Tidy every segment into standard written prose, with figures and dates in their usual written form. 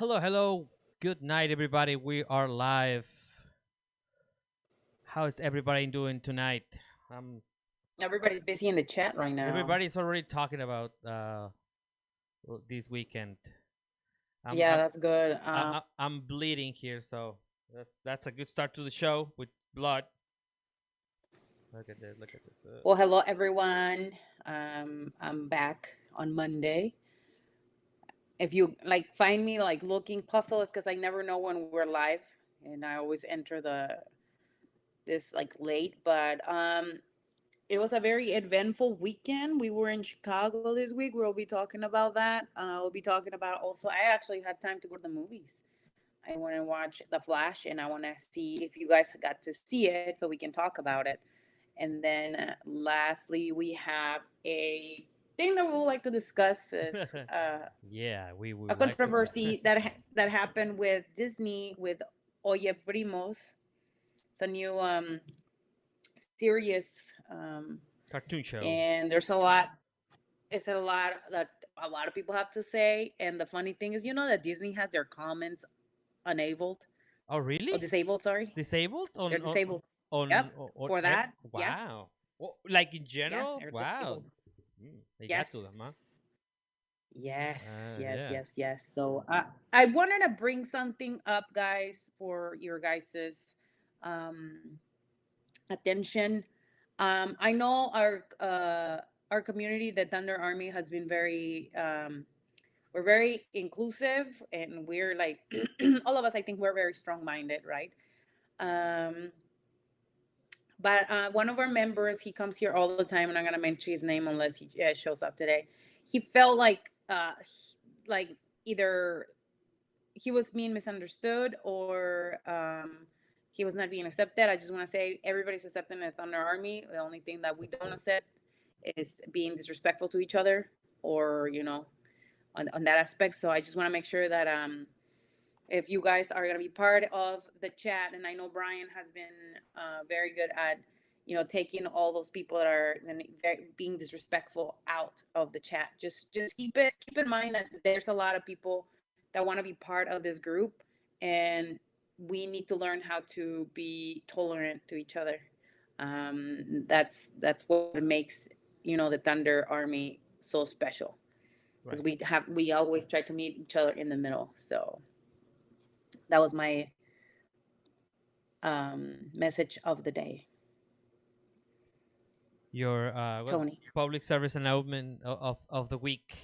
Hello, hello. Good night, everybody. We are live. How is everybody doing tonight? Um, Everybody's busy in the chat right now. Everybody's already talking about this weekend. I'm Yeah, I'm that's good. I'm bleeding here, so that's a good start to the show with blood. Look at this. Look at this. Well, hello everyone. I'm back on Monday. If you like find me like looking puzzle, it's because I never know when we're live, and I always enter the this like late. But it was a very eventful weekend. We were in Chicago this week. We'll be talking about that. We'll be talking about also. I actually had time to go to the movies. I want to watch The Flash, and I want to see if you guys got to see it so we can talk about it. And then lastly, we have a thing that we would like to discuss is Yeah, we a would like to talk. controversy that happened with Disney with Oye Primos. It's a new series, Cartoon show. and there's a lot. It's a lot that a lot of people have to say. And the funny thing is, that Disney has their comments enabled Oh, or really? disabled. Sorry, Disabled they're on disabled. on Yep, on, for that, yes, wow. Well, like in yeah, general? they're Wow. disabled. They got Yes. to them, huh? Yes, yes, Yeah. yes, yes. So I wanted to bring something up, guys, for your guys's um, attention. I know our community, the Thunder Army, has been very we're very inclusive, and we're like all of us. I think we're very strong minded, right? Um, but one of our members, he comes here all the time, and I'm gonna mention his name unless he shows up today. He felt like either he was being misunderstood or he was not being accepted. I just want to say everybody's accepting the Thunder Army. The only thing that we don't accept is being disrespectful to each other or on that aspect. So I just want to make sure that if you guys are going to be part of the chat, and I know Brian has been very good at taking all those people that are being disrespectful out of the chat. Just keep in mind that there's a lot of people that want to be part of this group, and we need to learn how to be tolerant to each other. That's what makes the Thunder Army so special, because Right. we always try to meet each other in the middle. So that was my message of the day, Your Tony. public service announcement of the week.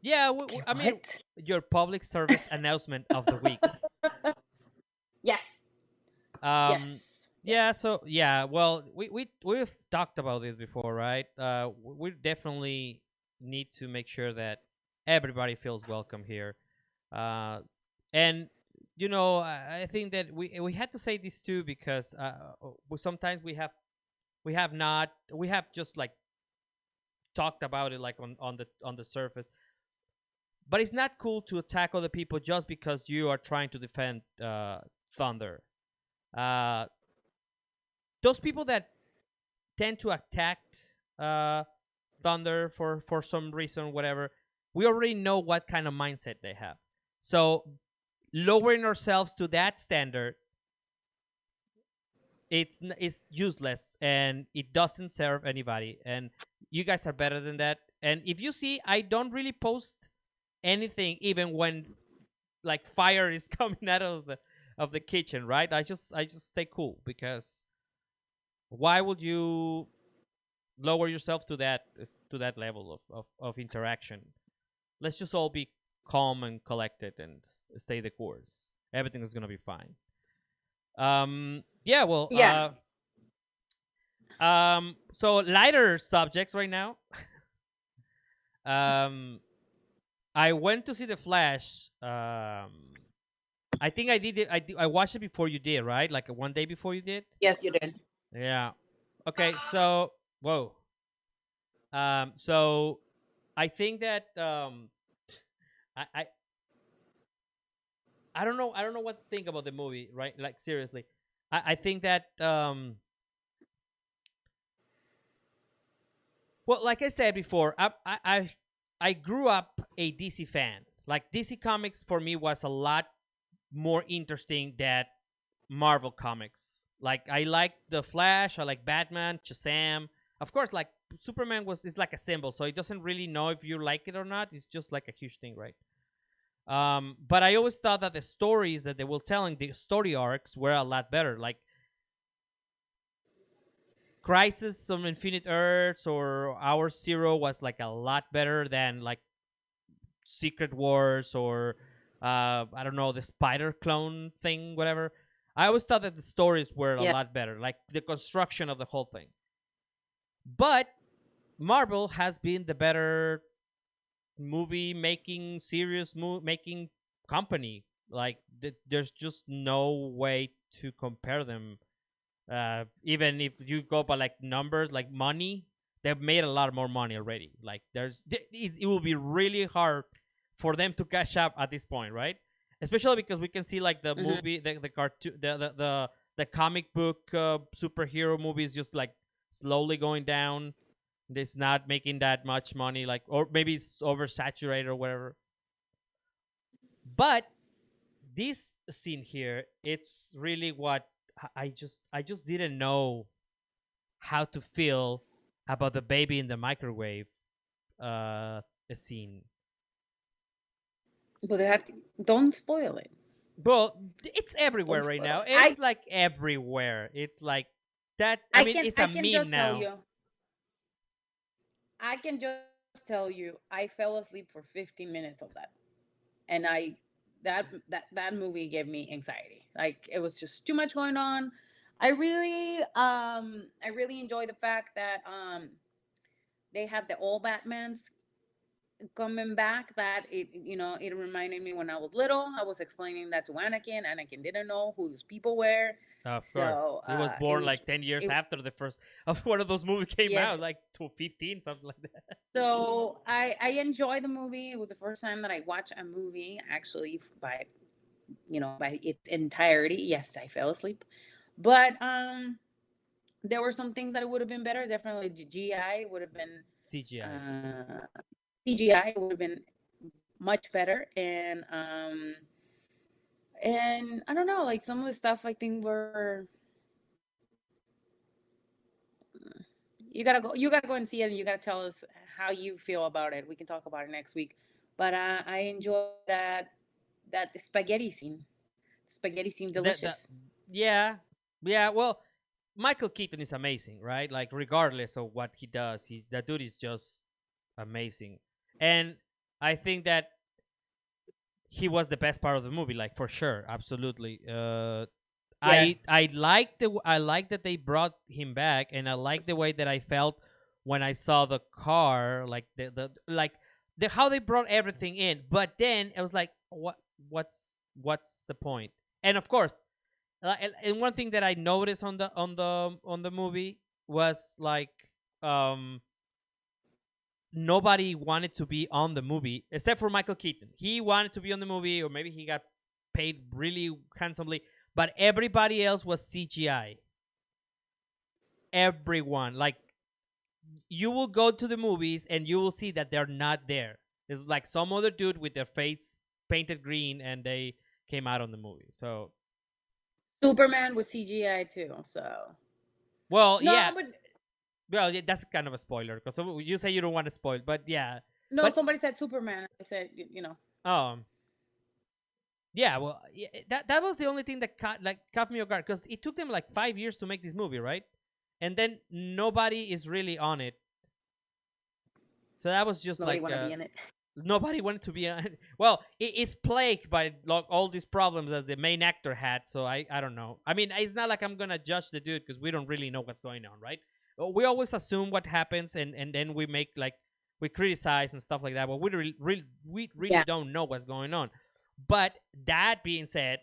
Yeah, I mean What? your public service announcement of the week. Yes. Um Yes. yeah, Yes. so yeah, well, we've talked about this before, right? We definitely need to make sure that everybody feels welcome here. Uh and I think that we had to say this too because sometimes we have just like talked about it like on the surface, but it's not cool to attack other people just because you are trying to defend Thunder. Uh, those people that tend to attack uh, Thunder for some reason, whatever, we already know what kind of mindset they have. So lowering ourselves to that standard, it's useless and it doesn't serve anybody. And you guys are better than that. And if you see, I don't really post anything, even when like fire is coming out of the kitchen, right? I just stay cool because why would you lower yourself to that level of interaction? Let's just all be calm and collected and stay the course. Everything is gonna be fine. Yeah, well, Yeah. so lighter subjects right now. um I went to see the Flash. I think I did it. I watched it before you did, right? Like one day before you did. Yes, you did. Yeah. Okay. So whoa. So I think that I I I don't know. I don't know what to think about the movie, right? Like seriously, I think that well, like I said before, I grew up a DC fan. Like DC Comics for me was a lot more interesting than Marvel Comics. Like I like the Flash, I like Batman, Shazam. Of course, like Superman was is like a symbol, so it doesn't really know if you like it or not. It's just like a huge thing, right? But I always thought that the stories that they were telling, the story arcs, were a lot better. Like Crisis on Infinite Earths or Hour Zero was like a lot better than like Secret Wars or I don't know, the Spider Clone thing, whatever. I always thought that the stories were a Yeah. lot better, like the construction of the whole thing. But Marvel has been the better movie making, serious making company. Like there's just no way to compare them. Even if you go by like numbers, like money, they've made a lot more money already. Like it will be really hard for them to catch up at this point, right? Especially because we can see like the Hmm. movie, the cartoon, the comic book superhero movies just like slowly going down. It's not making that much money, like, or maybe it's oversaturated or whatever. But this scene here, it's really what I just didn't know how to feel about the baby in the microwave uh scene. But they had, don't spoil it. Well, it's everywhere Don't right spoil now. it. It's like everywhere. It's like that. I mean, it's a I can meme just tell now. you. I can just tell you. I fell asleep for 15 minutes of that, and that movie gave me anxiety. Like it was just too much going on. I really enjoy the fact that they had the old Batmans coming back. That it reminded me when I was little. I was explaining that to Anakin. Anakin didn't know who those people were. Of course, So he was it born was like 10 years it after the first of one of those movies came out, yes. like to 15, something like that. So I enjoy the movie. It was the first time that I watched a movie actually by its entirety. Yes, I fell asleep, but there were some things that it would have been better. Definitely GI would have been CGI. uh, CGI would have been much better, and I don't know, like some of the stuff I think were you gotta go and see it, and you gotta tell us how you feel about it. We can talk about it next week. But I enjoy that spaghetti scene. Spaghetti seemed That delicious. yeah, yeah. Well, Michael Keaton is amazing, right? Like regardless of what he does, he's that dude is just amazing. And I think that he was the best part of the movie, like for sure, absolutely. I Yes. I like that they brought him back, and I like the way that I felt when I saw the car, like the how they brought everything in. But then I was like, what's the point? And of course, and one thing that I noticed on the movie was like um nobody wanted to be on the movie except for Michael Keaton. He wanted to be on the movie, or maybe he got paid really handsomely, but everybody else was CGI. Everyone, like, you will go to the movies and you will see that they're not there. It's like some other dude with their face painted green, and they came out on the movie. So, Superman was CGI too. So well, no, yeah, but well, yeah, that's kind of a spoiler because you say you don't want to spoil, but yeah, no. but Somebody said Superman. I said um, yeah, well, yeah, that was the only thing that caught me off guard because it took them like 5 years to make this movie, right? And then nobody is really on it, so that was just nobody like want to be in it. nobody wanted to be on. Well, it's plagued by like all these problems as the main actor had. So I don't know. I mean, it's not like I'm gonna judge the dude because we don't really know what's going on, right? We always assume what happens, and then we make like we criticize and stuff like that, but we really Yeah. don't know what's going on. But that being said,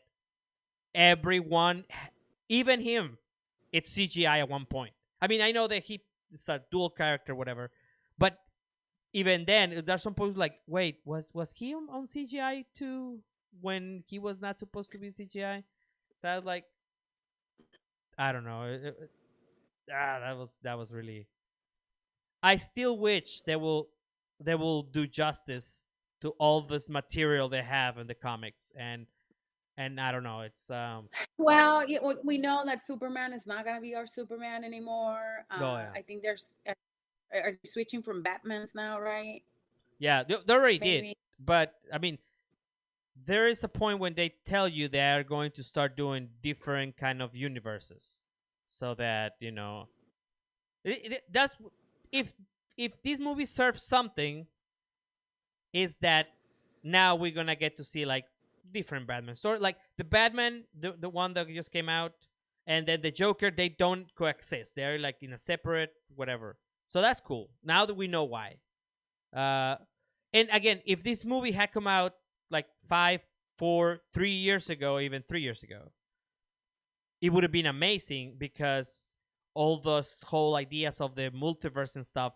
everyone, even him, it's CGI at one point. I mean, I know that he's a dual character, whatever, but even then, there's some points like, wait, was he on CGI too when he was not supposed to be CGI? So I was like, I don't know. That was really. I still wish they will do justice to all this material they have in the comics. And I don't know, it's Well, we know that Superman is not gonna be our Superman anymore. oh yeah. I think there's are they switching from Batman's now, right? Yeah, they already did. Maybe. But I mean, there is a point when they tell you they are going to start doing different kind of universes, so that that's if this movie serves something, is that now we're gonna get to see like different Batman story, like the Batman, the one that just came out, and then the Joker. They don't coexist. They're like in a separate whatever. So that's cool. Now that we know why. Uh, and again, if this movie had come out like 3 years ago, even 3 years ago, it would have been amazing because all those whole ideas of the multiverse and stuff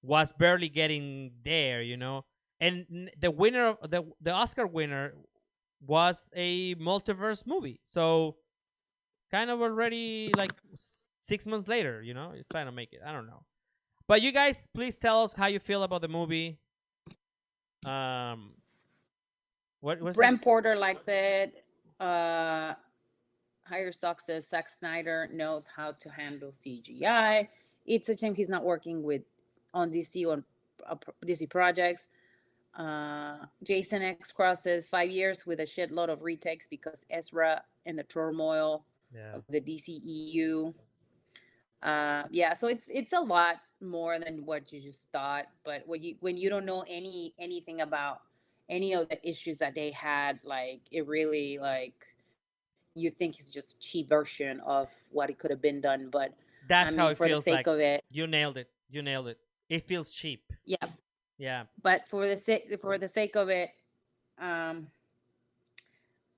was barely getting there. And the winner of the Oscar winner was a multiverse movie. So kind of already like 6 months later, you're trying to make it. I don't know. But you guys, please tell us how you feel about the movie. Um, what's Brent this? Porter likes it. Higher Stock says Zack Snyder knows how to handle CGI. It's a shame he's not working with on DC on DC projects. Jason X Cross says 5 years with a shitload of retakes because Ezra and the turmoil Yeah, of the DCEU. Yeah, so it's a lot more than what you just thought. But when you don't know anything about any of the issues that they had, like it really like you think it's just a cheap version of what it could have been done. But I that's mean, how for it the feels sake like. of it, You nailed it. You nailed it. It feels cheap. yeah. Yeah, But for the sake of it, um,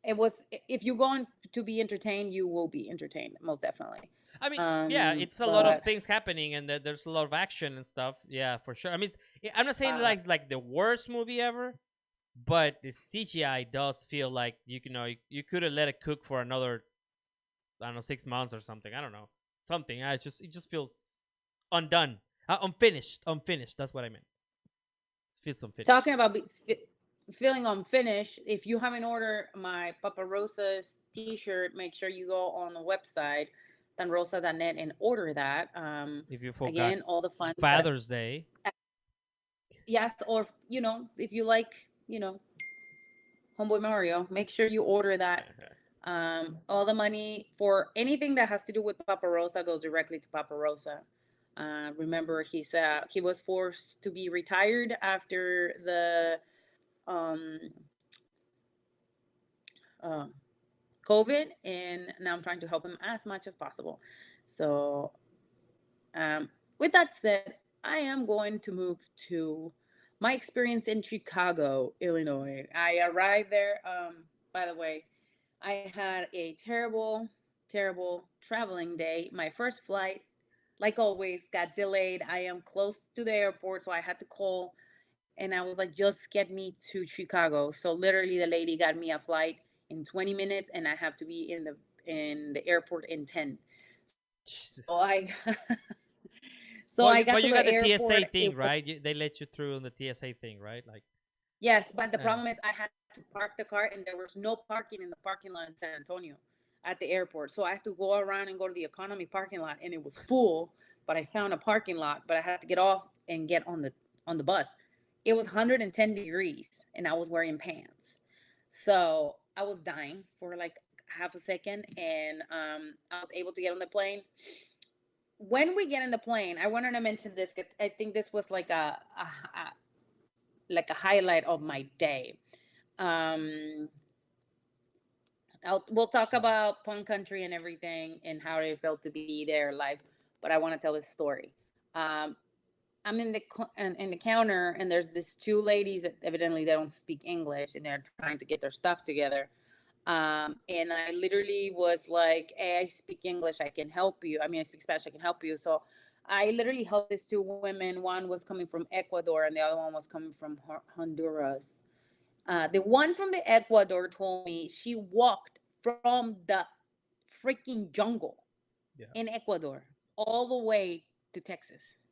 it was. If you're going to be entertained, you will be entertained most definitely. I mean, yeah, it's a lot of But things happening, and there's a lot of action and stuff. Yeah, for sure. I mean, I'm not saying uh, like it's like the worst movie ever, but the CGI does feel like you could have let it cook for another, I don't know, 6 months or something. I don't know, something. It just feels undone, unfinished. That's what I meant. It feels unfinished. talking about feeling unfinished, if you haven't ordered my Papa Rosa's T-shirt, make sure you go on the website tanrosa.net and order that. If you forgot Again, all the funds that Father's Day. yes, or if you like, Homeboy Mario, make sure you order that. All the money for anything that has to do with Papa Rosa goes directly to Papa Rosa. Remember, he was forced to be retired after the um, uh, COVID, and now I'm trying to help him as much as possible. So, with that said, I am going to move to my experience in Chicago, Illinois. I arrived there. By the way, I had a terrible, terrible traveling day. My first flight, like always, got delayed. I am close to the airport, so I had to call, and I was like, just get me to Chicago. So literally, the lady got me a flight in 20 minutes, and I have to be in the airport in 10. So I Jesus. so I got to But the you got the airport. TSA It thing, was right? They let you through on the TSA thing, right? Like, Yes, but the uh, problem is I had to park the car and there was no parking in the parking lot in San Antonio at the airport. So I had to go around and go to the economy parking lot and it was full, but I found a parking lot, but I had to get off and get on the bus. It was 110 degrees and I was wearing pants. So I was dying for like half a second and I was able to get on the plane. When we get in the plane, I wanted to mention this. I think this was like a highlight of my day. Um, we'll talk about punk country and everything and how it felt to be there live, but I want to tell this story. Um, I'm in the counter and there's these two ladies that evidently they don't speak English and they're trying to get their stuff together. And I literally was like, "Hey, I speak English. I can help you. I mean, I speak Spanish. I can help you." So I literally helped these two women. One was coming from Ecuador and the other one was coming from Honduras. The one from the Ecuador told me she walked from the freaking jungle yeah. in Ecuador all the way to Texas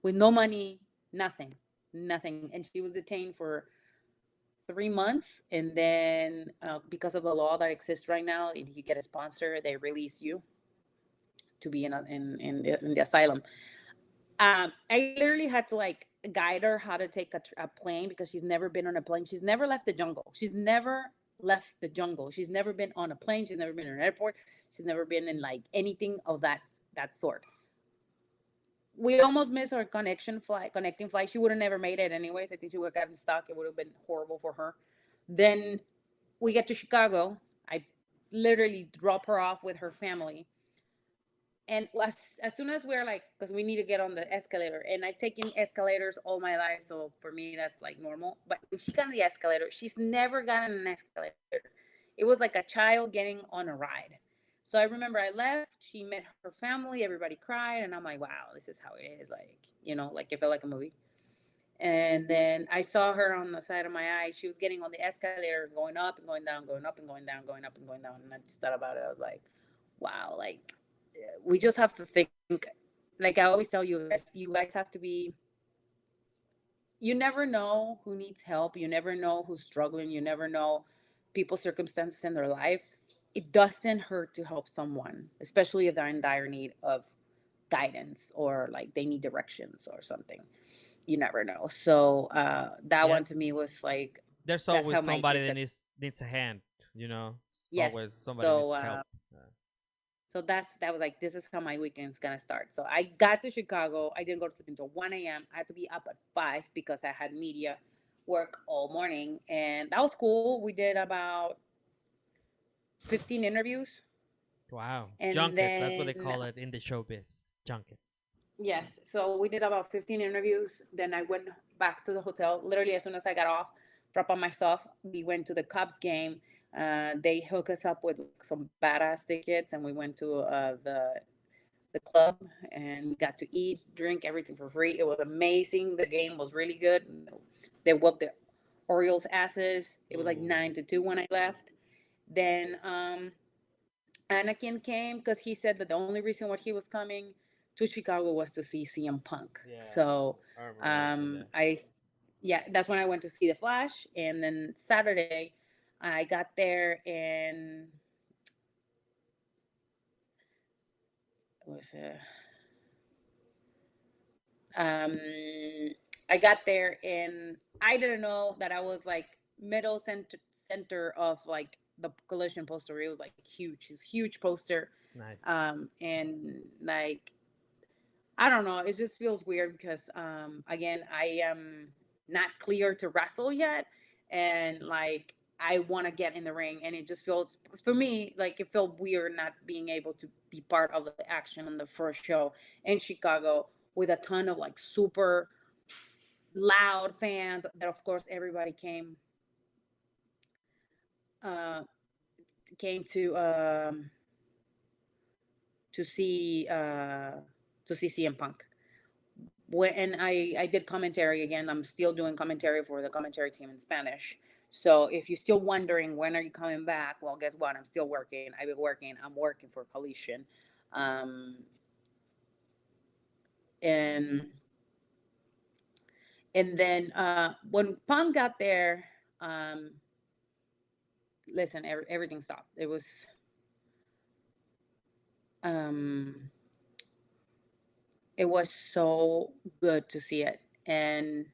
with no money, nothing. nothing. And she was detained for 3 months, and then because of the law that exists right now, if you get a sponsor, they release you to be in the asylum. I literally had to like guide her how to take a plane because she's never been on a plane. She's never left the jungle. She's never left the jungle. She's never been on a plane. She's never been in an airport. She's never been in like anything of that sort. We almost missed our connecting flight. She would have never made it anyways. I think she would have gotten stuck. It would have been horrible for her. Then we get to Chicago. I literally drop her off with her family. And as soon as we're like, because we need to get on the escalator, and I've taken escalators all my life, so for me that's like normal. But when she got on the escalator, she's never gotten an escalator. It was like a child getting on a ride. So I remember I left. She met her family. Everybody cried, and I'm like, wow, this is how it is. Like, like it felt like a movie. And then I saw her on the side of my eye. She was getting on the escalator, going up and going down, going up and going down, going up and going down. And I just thought about it. I was like, wow, like we just have to think. Like I always tell you guys have to be. You never know who needs help. You never know who's struggling. You never know people's circumstances in their life. It doesn't hurt to help someone, especially if they're in dire need of guidance or like they need directions or something. You never know. So that Yeah, one to me was like, there's that's always how my somebody day that said. needs a hand. You know, Yes. always somebody So needs help. so that was like, this is how my weekend's gonna start. So I got to Chicago. I didn't go to sleep until 1 a.m. I had to be up at 5 because I had media work all morning, and that was cool. We did about 15 interviews, Wow, and junkets. That's what they then call it in the showbiz. Junkets. yes, so we did about 15 interviews. Then I went back to the hotel. Literally, as soon as I got off, drop on my stuff, we went to the Cubs game. They hooked us up with some badass tickets, and we went to the club, and we got to eat, drink, everything for free. It was amazing. The game was really good. They whooped the Orioles' asses. It was like Ooh. 9-2 when I left. Then Anakin came because he said that the only reason why he was coming to Chicago was to see CM Punk. Yeah, So I remember that. I, yeah, that's when I went to see the Flash. And then Saturday, I got there and was um I got there and I didn't know that I was like middle center of like the collision poster. It was like huge, it's huge poster. Nice. And like I don't know, it just feels weird because again, I am not clear to wrestle yet, and like I want to get in the ring, and it just feels for me like it felt weird not being able to be part of the action on the first show in Chicago with a ton of like super loud fans that of course everybody uh came to see CM Punk. When I did commentary again, I'm still doing commentary for the commentary team in Spanish. So if you're still wondering when are you coming back, well, guess what? I'm still working. I've been working. I'm working for Coalition, um, and then when Punk got there, um, listen, everything stopped. It was um, so good to see it, and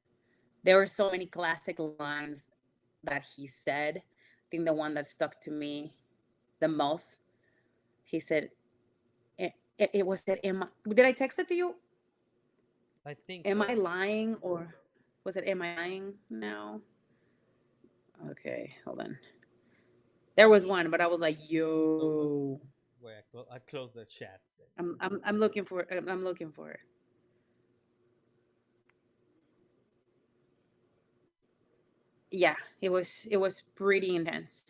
there were so many classic lines that he said. I think the one that stuck to me the most, he said, it was that, did I text it to you? I think Am I so. lying or was it, am I lying now? Okay, hold on. There was one, but I was like, Oh, yo, wait, I closed the chat. I'm looking for, I'm looking for it. Yeah, it was pretty intense.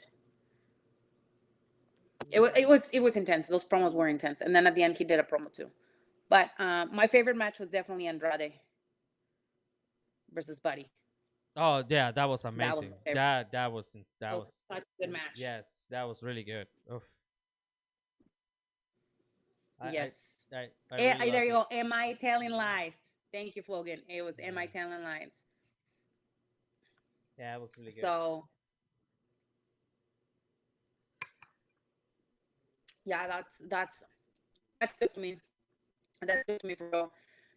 It was intense. Those promos were intense, and then at the end he did a promo too. But my favorite match was definitely Andrade versus Buddy. Oh yeah, that was That was amazing. my favorite. That That was was such a good match. yes, that was really good. Oof. I I Yes. I really There loved you it. go. Am I telling lies? Thank you, Flogan. It was Am I Yeah. telling lies? Yeah, it was really good. So yeah, that's good to me. That's good to me for real.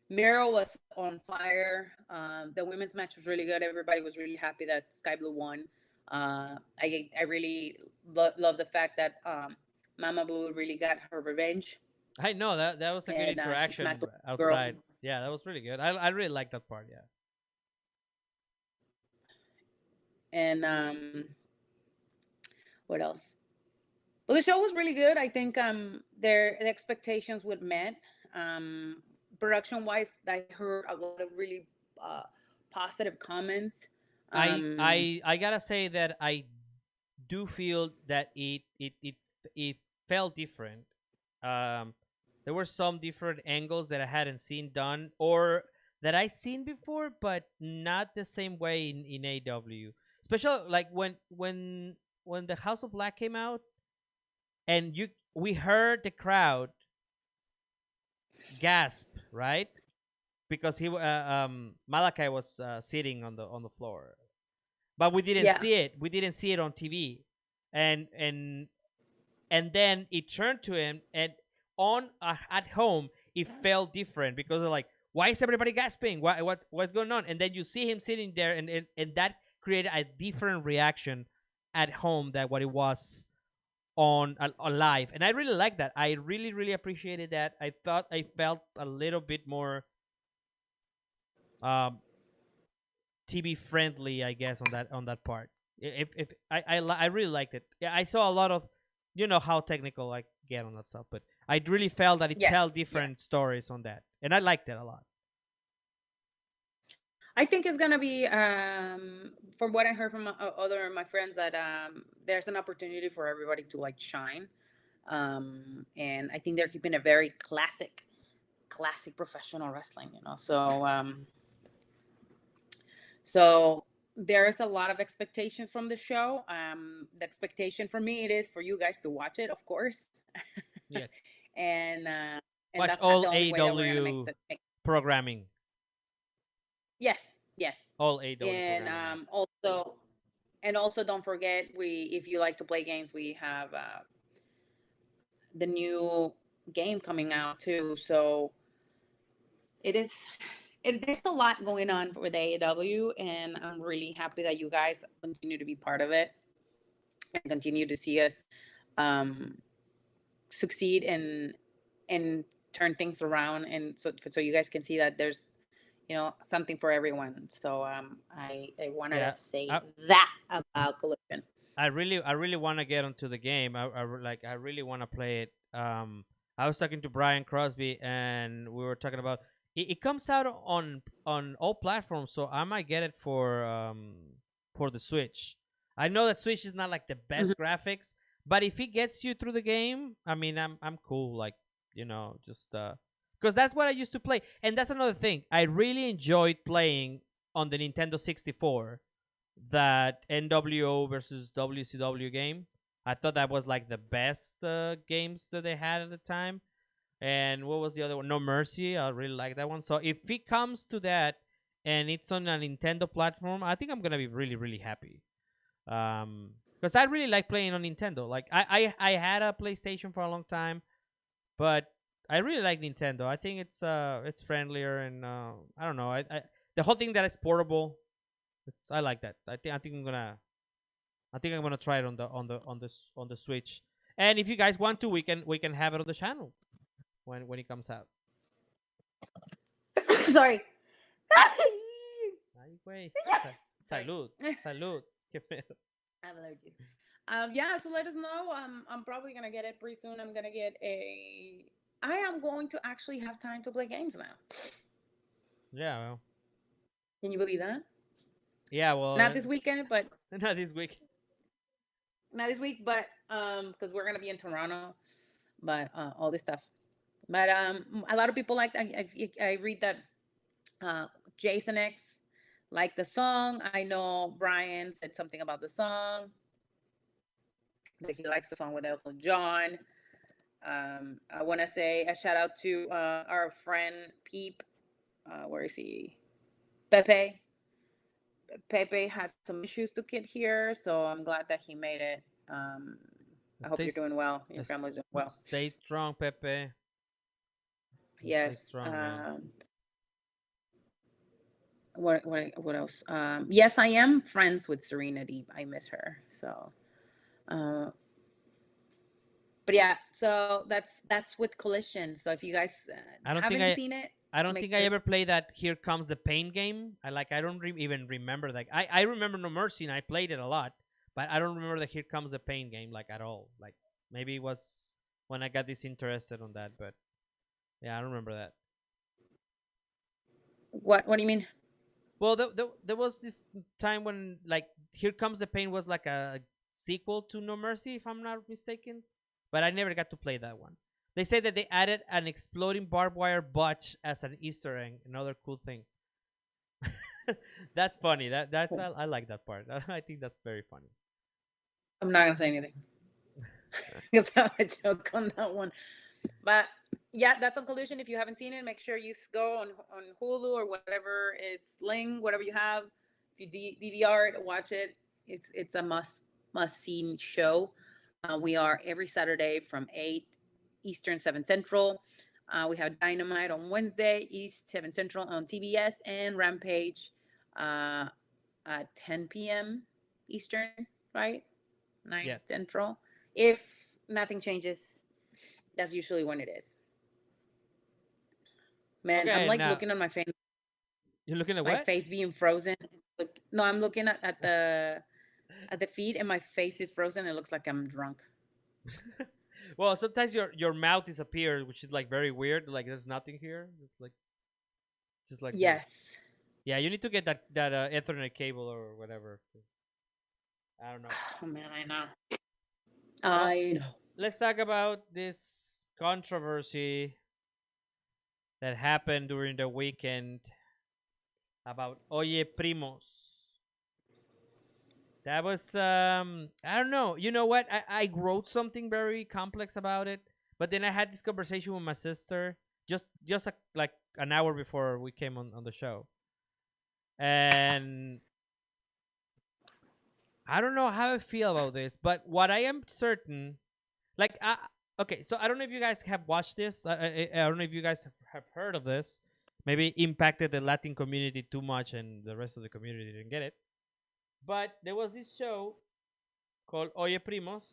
Miro was on fire. The women's match was really good. Everybody was really happy that Sky Blue won. I really love the fact that Mama Blue really got her revenge, I know that was a good and she interaction smacked the girls. outside. Yeah, that was really good. I really like that part. Yeah. And what else? Well, the show was really good. I think their the expectations were met. Um, Production wise, I heard a lot of really uh, positive comments. I gotta say that I do feel that it felt different. Um, there were some different angles that I hadn't seen done or that I seen before, but not the same way in AW. Especially like when the House of Black came out and you we heard the crowd gasp, right? Because Malachi was sitting on the floor, but we didn't Yeah, see it. We didn't see it on TV, and and and then it turned to him, and on at home it felt different because they're like, why is everybody gasping? What's going on? And then you see him sitting there, and that created a different reaction at home than what it was on live, and I really like that. I really appreciated that. I thought I felt a little bit more um TV friendly, I guess, on that part. If I really liked it. Yeah, I saw a lot of, you know how technical I get on that stuff, but I really felt that it tell yes, yeah. different stories on that, and I liked it a lot. I think it's gonna be, from what I heard from other my friends, that there's an opportunity for everybody to like shine, and I think they're keeping a very classic professional wrestling. So there's a lot of expectations from the show. The expectation for me it is for you guys to watch it, of course, Yeah, and uh, and watch that's all the only way that we're gonna make AW it. programming, Yes, yes, all AW and programming. Yeah, also don't forget, we if you like to play games, we have the new game coming out too. So it is there's a lot going on with AEW, and I'm really happy that you guys continue to be part of it and continue to see us um, succeed and turn things around, and so you guys can see that there's something for everyone. So I wanted to yeah. say that about Collision. I really want to get onto the game. I really want to play it. I was talking to Brian Crosby, and we were talking about it comes out on all platforms, so I might get it for the Switch. I know that Switch is not like the Mhm. best graphics, but if it gets you through the game, I mean, I'm cool. Like, just because that's what I used to play, and that's another thing. I really enjoyed playing on the Nintendo 64, that NWO versus WCW game. I thought that was like the best games that they had at the time. And what was the other one? No Mercy. I really like that one. So if it comes to that and it's on a Nintendo platform, I think I'm gonna be really happy. Because I really like playing on Nintendo. Like I had a PlayStation for a long time, but I really like Nintendo. I think it's friendlier, and I don't know. The whole thing that it's portable, I like that. I think I'm gonna try it on the Switch. And if you guys want to, we can have it on the channel when it comes out. Sorry. Ay, güey. Sorry. Salud, I salud. Qué pedo. have allergies. Yeah, so let us know. I'm probably gonna get it pretty soon. I'm gonna get a. I am going to actually have time to play games now. Yeah, well, Can you believe that? yeah, well, Not this weekend, but not this week. not this week, but because we're gonna be in Toronto, but all this stuff. But a lot of people like. I read that Jason X liked the song. I know Brian said something about the song, that he likes the song with Elton John. I want to say a shout out to our friend Peep. Where is he? Pepe. Pepe had some issues to get here, so I'm glad that he made it. I hope Stay, you're doing well. Your s- family's doing well. stay strong, Pepe. Stay Yes. strong, man. What else? Yes, I am friends with Serena Deep. I miss her. So, uh, but yeah. So that's with Collision. So if you guys I don't think haven't I seen it, I don't make think I sure. ever played that Here Comes the Pain game. I don't even remember that. I remember No Mercy and I played it a lot, but I don't remember the Here Comes the Pain game like at all. Like maybe it was when I got disinterested on that, but yeah, I don't remember that. What do you mean? Well, there was this time when like Here Comes the Pain was like a sequel to No Mercy, if I'm not mistaken, but I never got to play that one. They say that they added an exploding barbed wire botch as an Easter egg and other cool things. That's funny. I like that part. I think that's very funny. I'm not gonna say anything because I have a joke on that one. But yeah, that's on Collision. If you haven't seen it, make sure you go on Hulu or whatever it's Sling, whatever you have. If you DVR it, watch it. It's a must see show. We are every Saturday from 8 Eastern, 7 Central. We have Dynamite on Wednesday, East 7 Central on TBS, and Rampage uh, at 10 p.m. Eastern, right? nine Yes. Central. If nothing changes, that's usually when it is. Man, I'm Okay, like now looking at you're looking at my what? face being frozen. Look, no, I'm looking at the feed, and my face is frozen. It looks like I'm drunk. Well, sometimes your mouth disappears, which is like very weird. Like there's nothing here. It's like just like this. Yes. Yeah, you need to get that Ethernet cable or whatever. I don't know. Oh man, I know. Well, I know. let's talk about this controversy that happened during the weekend about Oye Primos. That was I don't know. You know what? I wrote something very complex about it, but then I had this conversation with my sister just like an hour before we came on the show. And I don't know how I feel about this, but what I am certain, like, okay, so I don't know if you guys have watched this. I don't know if you guys have heard of this. Maybe it impacted the Latin community too much, and the rest of the community didn't get it. But there was this show called Oye Primos.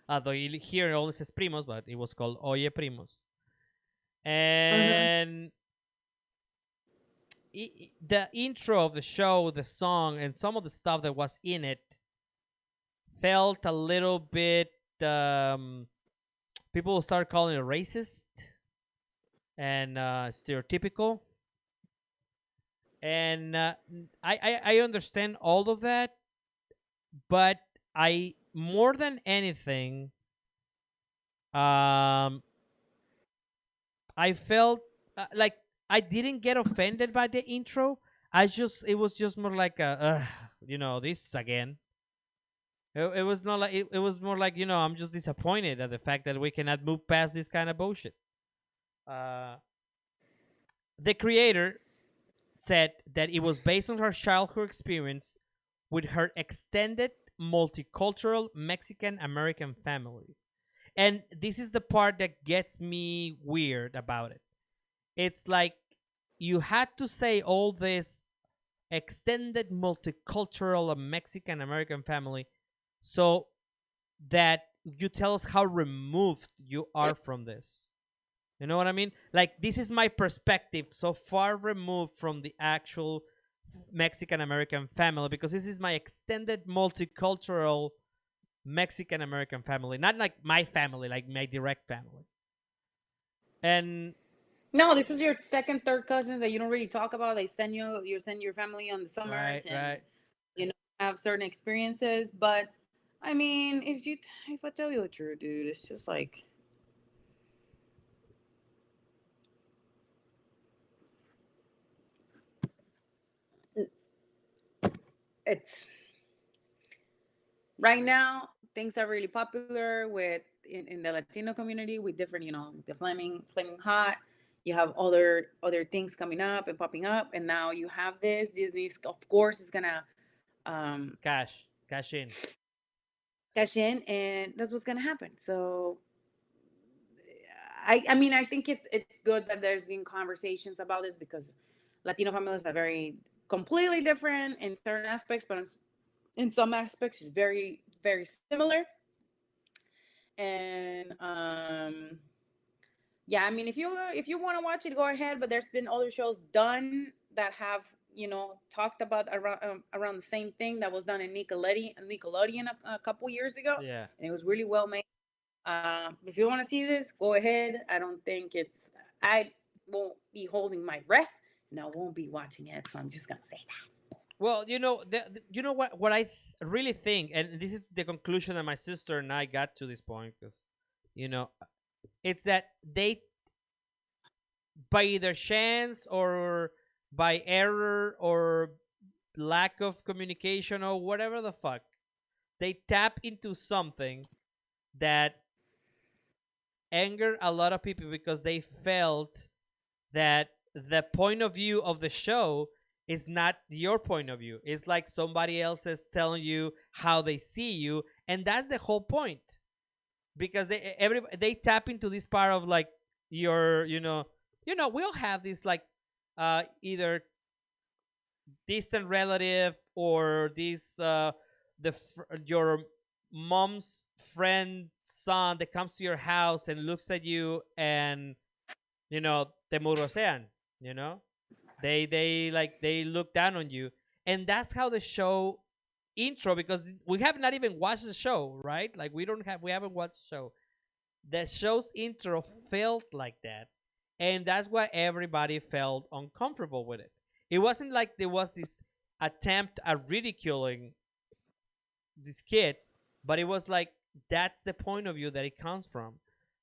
Although here it only says Primos, but it was called Oye Primos. Mm-hmm. And the intro of the show, the song, and some of the stuff that was in it felt a little bit. People started calling it racist and stereotypical. And I understand all of that, but I more than anything, um, I felt like I didn't get offended by the intro. It was just more like this again. It was not like it was more like I'm just disappointed at the fact that we cannot move past this kind of bullshit. Uh, the creator said that it was based on her childhood experience with her extended multicultural Mexican American family. And this is the part that gets me weird about it. It's like you had to say all this extended multicultural Mexican American family so that you tell us how removed you are from this. You know what I mean? Like, this is my perspective, so far removed from the actual Mexican American family, because this is my extended multicultural Mexican American family, not like my family, like my direct family. And No, this is your second, third cousins that you don't really talk about. They send your family on the summers, right, and right. have certain experiences. But I mean, if I tell you the truth, dude, it's just like it's right now things are really popular in the Latino community with different, the flaming hot. you have other things coming up and popping up, and now you have this. Disney, of course, is gonna um, cash in. cash in, and that's what's gonna happen. So I mean, I think it's good that there's been conversations about this because Latino families are very completely different in certain aspects, but in some aspects, it's very similar. And yeah, I mean, if you want to watch it, go ahead. But there's been other shows done that have talked about around the same thing that was done in Nickelodeon a couple years ago, Yeah. and it was really well made. If you want to see this, go ahead. I don't think it's. I won't be holding my breath, and I won't be watching it. So I'm just gonna say that. Well, you know what really think, and this is the conclusion that my sister and I got to this point, because you know it's that they, by either chance or by error or lack of communication or whatever the fuck, they tap into something that angered a lot of people because they felt that the point of view of the show is not your point of view. It's like somebody else is telling you how they see you, and that's the whole point. Because they tap into this part of like your we all have this like either distant relative or this your mom's friend son that comes to your house and looks at you and te murosean, you know they look down on you. And that's how the show intro, because we have not even watched the show, right? Like we haven't watched the show. The show's intro felt like that, and that's why everybody felt uncomfortable with it. It wasn't like there was this attempt at ridiculing these kids, but it was like that's the point of view that it comes from.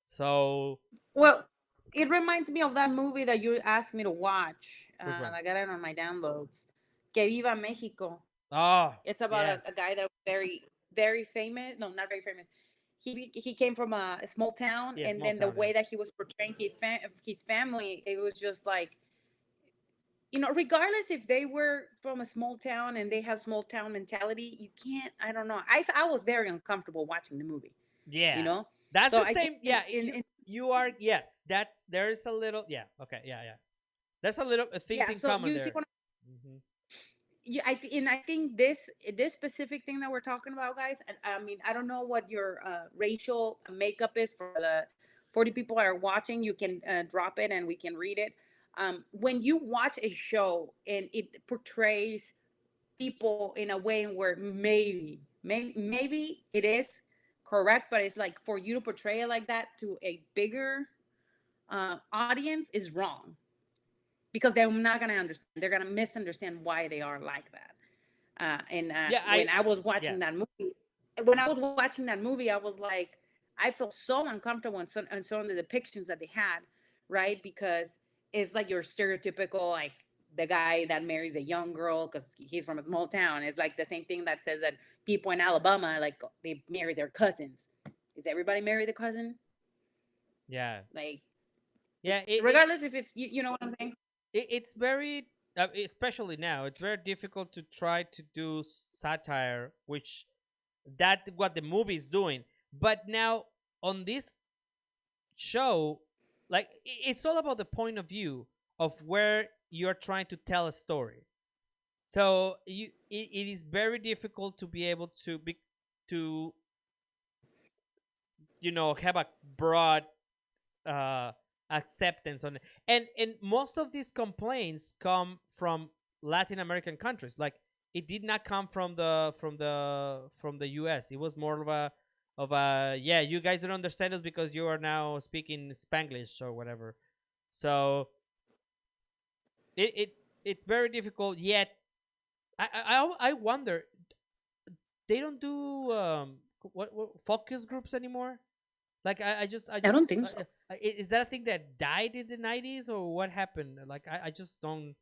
So Well, it reminds me of that movie that you asked me to watch. which one? I got it on my downloads. Que Viva Mexico. Oh, It's about a yes. guy that was very famous. No, not very famous. He came from a small town, Yeah, and small then the town, yeah. way that he was portraying his family, it was just like, regardless if they were from a small town and they have small town mentality, you can't. I don't know. I was very uncomfortable watching the movie. You Yeah. know, That's so the I think same. Yeah, you are, yes. That's there's a little, yeah. Okay, yeah, yeah. There's a little things yeah. in So common you see there. what Hmm. yeah, and I think this specific thing that we're talking about, guys. I mean, I don't know what your racial makeup is for the 40 people that are watching. You can drop it and we can read it. When you watch a show and it portrays people in a way where maybe it is correct, but it's like for you to portray it like that to a bigger audience is wrong because they're not gonna understand. They're gonna misunderstand why they are like that. And Yeah, when I was yeah. watching that movie, I was like, I felt so uncomfortable on some of the depictions that they had, right? Because it's like your stereotypical like the guy that marries a young girl because he's from a small town. It's like the same thing that says that people in Alabama like they marry their cousins. Is everybody marry the cousin? Yeah. Like, Yeah, regardless if it's you know what I'm saying? it's very especially now, it's very difficult to try to do satire, which that what the movie is doing. But now on this show, like it's all about the point of view of where you're trying to tell a story. So it is very difficult to be able to be to have a broad uh acceptance on it. And most of these complaints come from Latin American countries. Like it did not come from the US. It was more of a yeah, you guys don't understand us because you are now speaking Spanglish or whatever. So it's very difficult. Yet I wonder, they don't do what focus groups anymore. Like I don't think so. is that a thing that died in the 90s or what happened? Like I just don't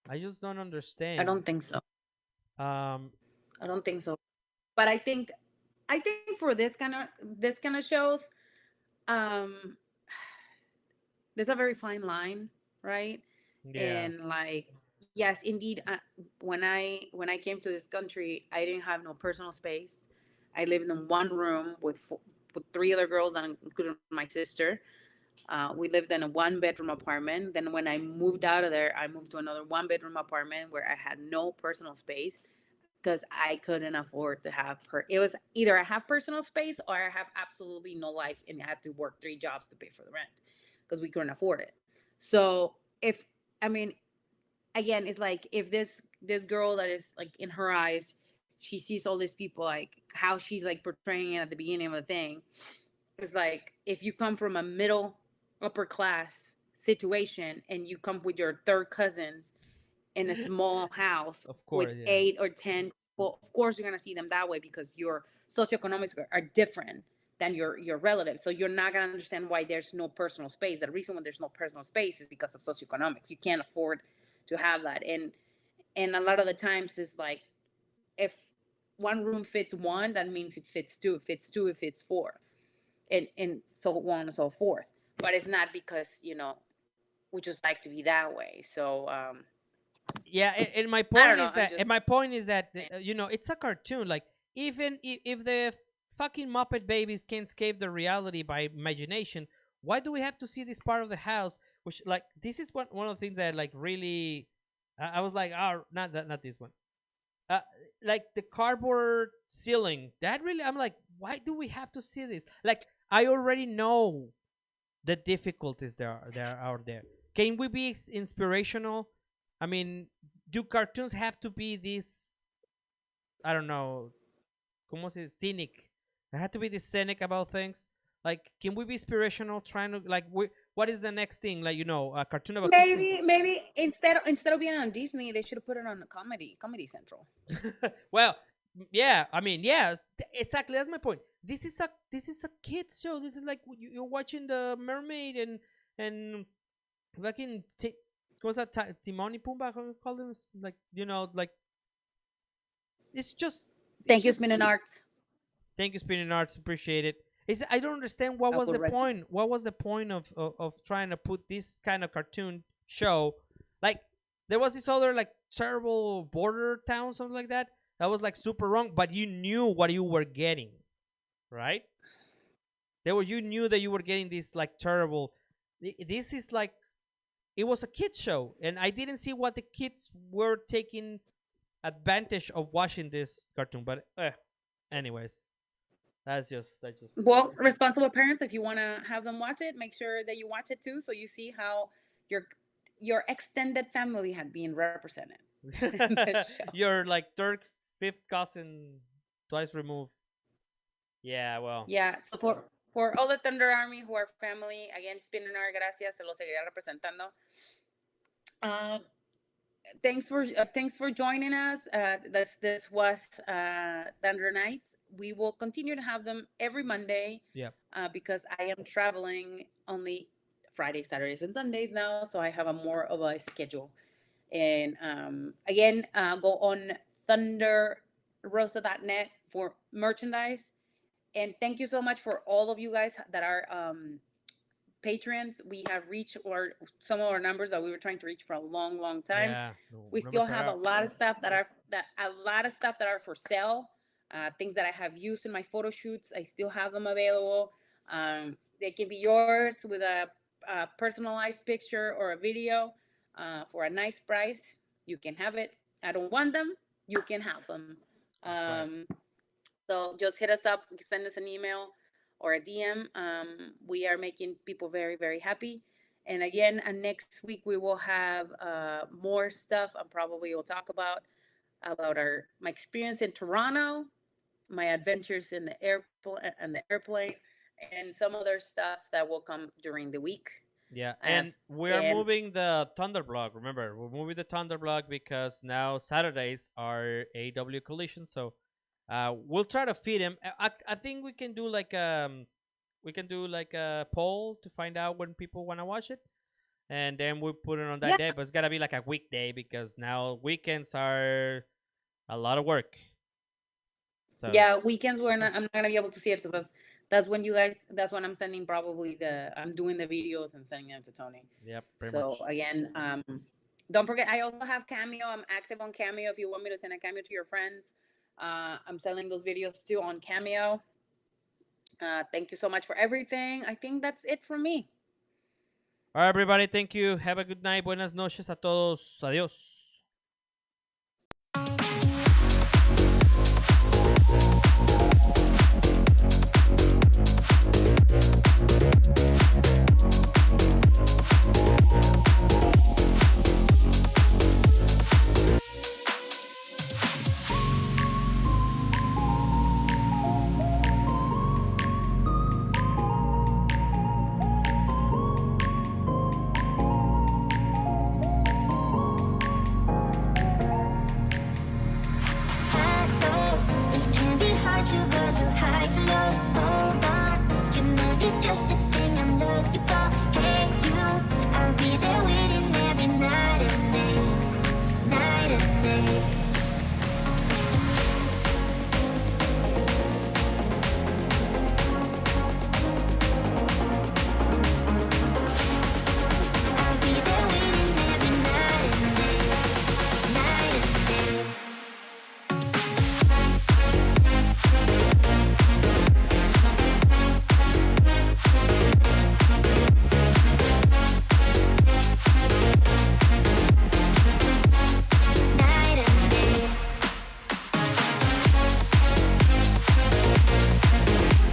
I understand. don't think so. Um, I don't think so. But I think for this kind of shows, um, there's a very fine line, right? Yeah. And like, yes, indeed, when I came to this country, I didn't have no personal space. I lived in one room with three other girls, and including my sister. We lived in a one bedroom apartment. Then when I moved out of there, I moved to another one bedroom apartment where I had no personal space because I couldn't afford to have it was either I have personal space or I have absolutely no life and I have to work three jobs to pay for the rent because we couldn't afford it. So if I mean again, it's like if this girl that is like in her eyes, she sees all these people like how she's like portraying it at the beginning of the thing. It's like if you come from a middle upper class situation and you come with your third cousins in a small house Of with course, yeah. 8 or 10 people, of course you're gonna see them that way because your socioeconomics are different than your relatives. So you're not gonna understand why there's no personal space. The reason why there's no personal space is because of socioeconomics. You can't afford to have that. And a lot of the times it's like if one room fits one, that means it fits two. It fits two, it fits four. And so on and so forth. But it's not because, we just like to be that way. So Yeah, and my I don't point know. is I'm that just saying. it's a cartoon. Like, even if the fucking Muppet Babies can escape the reality by imagination, why do we have to see this part of the house? Which, like, this is one of the things that, like, really, I was like, oh, not this one. uh, like the cardboard ceiling, that really, I'm like, why do we have to see this? Like, I already know the difficulties there are out there. Can we be inspirational? I mean, do cartoons have to be this, I don't know, como se cynic? They have to be this cynic about things. Like, can we be inspirational, trying to, like, what is the next thing, like, a cartoon about kids in. Maybe instead of being on Disney, they should have put it on the Comedy Central. Well, yeah, I mean, yeah, exactly. That's my point. This is a kids show. This is like you're watching the Mermaid and fucking what's that? Timon y Pumbaa? How you call them? Like, like, it's just it's Thank you, just. Spinning Arts. Thank you, Spinning Arts. Appreciate it. I don't understand what I was will the rec- point. What was the point of trying to put this kind of cartoon show? Like, there was this other, like, terrible border town, something like that. That was, like, super wrong, but you knew what you were getting, right? You knew that you were getting this, like, terrible. This is like, it was a kids show, and I didn't see what the kids were taking advantage of watching this cartoon. But anyways, that's just. Well, responsible parents, if you want to have them watch it, make sure that you watch it too, so you see how your your extended family had been represented in this show. You're like third, fifth cousin, twice removed. Yeah, well, Yeah. So for all the Thunder Army who are family, again, Spinning Art, gracias, se lo seguirá representando. Uh, thanks for joining us. This was Thunder Nights. We will continue to have them every Monday yeah, because I am traveling only Fridays, Saturdays, and Sundays now, so I have a more of a schedule. And again, go on thunderrosa.net for merchandise. And thank you so much for all of you guys that are patrons. We have reached some of our numbers that we were trying to reach for a long, long time. yeah. No, We still numbers are have a up. lot of stuff that are for sale. Things that I have used in my photo shoots, I still have them available. They can be yours with a personalized picture or a video for a nice price. You can have it. I don't want them. You can have them. That's right. Um, so just hit us up, send us an email or a DM. We are making people very, very happy. And again, next week we will have more stuff. I probably will talk about my experience in Toronto, my adventures in the airplane, and some other stuff that will come during the week. Yeah, Uh, and we are and moving the Thunder blog. Remember, we're moving the Thunder blog because now Saturdays are AW Collision. So, we'll try to feed him. I think we can do like a poll to find out when people want to watch it, and then we put it on that yeah, day. But it's gotta be like a weekday because now weekends are a lot of work. So yeah, weekends I'm not gonna be able to see it because that's when you guys. That's when I'm sending probably I'm doing the videos and sending them to Tony. Yep, pretty So much. again, don't forget. I also have Cameo. I'm active on Cameo. If you want me to send a Cameo to your friends, I'm selling those videos too on Cameo. Thank you so much for everything. I think that's it for me. All right, everybody. Thank you. Have a good night. Buenas noches a todos. Adiós.